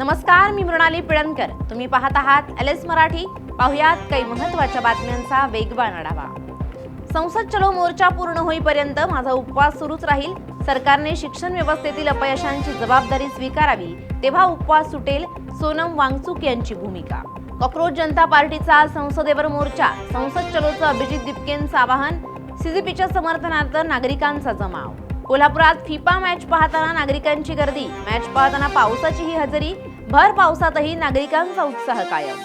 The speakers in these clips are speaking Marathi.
नमस्कार, मी मृणाली पिळणकर. तुम्ही पाहत आहात LS मराठी. पाहुयात काही महत्त्वाच्या बातम्यांचा वेगवान आढावा. संसद चलो मोर्चा पूर्ण होईपर्यंत माझा उपवास सुरूच राहील. सरकारने शिक्षण व्यवस्थेतील अपयशांची जबाबदारी स्वीकारावी, तेव्हा उपवास सुटेल. सोनम वांगचुक यांची भूमिका. कॉकरोच जनता पार्टीचा संसदेवर मोर्चा. संसद चलोचं अभिजित दीपकेंचं आवाहन. CCPच्या समर्थनार्थ नागरिकांचा जमाव. कोल्हापुरात फिफा मॅच पाहताना नागरिकांची गर्दी. मॅच पाहताना पावसाचीही हजेरी. भर पावसातही नागरिकांचा उत्साह कायम.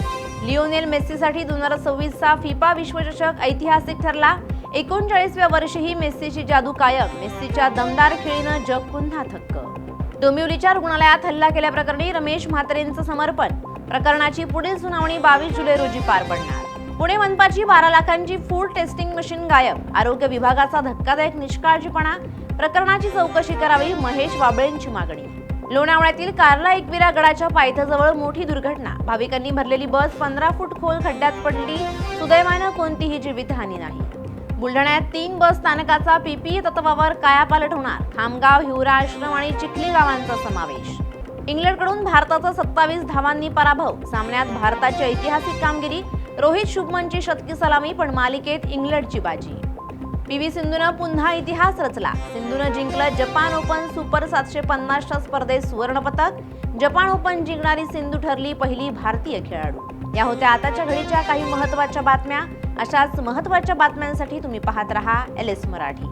लिओनेल मेस्सीसाठी 2026चा फिफा विश्वचषक ऐतिहासिक ठरला. 39व्या वर्षीही मेस्सीची जादू कायम. मेस्सीच्या दमदार खेळीनं जग पुन्हा थक्क. डोंबिवलीच्या रुग्णालयात हल्ला केल्याप्रकरणी रमेश म्हात्रेंचं समर्पण. प्रकरणाची पुढील सुनावणी 22 जुलै रोजी पार पडणार. पुणे मनपाची 12 लाखांची फूड टेस्टिंग मशीन गायब. आरोग्य विभागाचा धक्कादायक निष्काळजीपणा. प्रकरणाची चौकशी करावी, महेश वाबळेंची मागणी. लोणावळ्यातील कार्ला एकविरा गडाच्या पायथ्याजवळ मोठी दुर्घटना. भाविकांनी भरलेली बस 15 फूट खोल खड्ड्यात पडली. सुदैवानं कोणतीही जीवितहानी नाही. बुलढाण्यात 3 बस स्थानकाचा PPE तत्वावर कायापालट होणार. खामगाव, हिवरा आश्रम आणि चिखली गावांचा समावेश. इंग्लंडकडून भारताचा 27 धावांनी पराभव. सामन्यात भारताची ऐतिहासिक कामगिरी. रोहित शुभमनची शतकी सलामी, पण मालिकेत इंग्लंडची बाजी. PV सिंधूनं पुन्हा इतिहास रचला. सिंधूनं जिंकलं जपान ओपन सुपर 750च्या स्पर्धेत सुवर्णपदक. जपान ओपन जिंकणारी सिंधू ठरली पहिली भारतीय खेळाडू. या होत्या आताच्या घडीच्या काही महत्त्वाच्या बातम्या. अशाच महत्त्वाच्या बातम्यांसाठी तुम्ही पाहत रहा LS मराठी.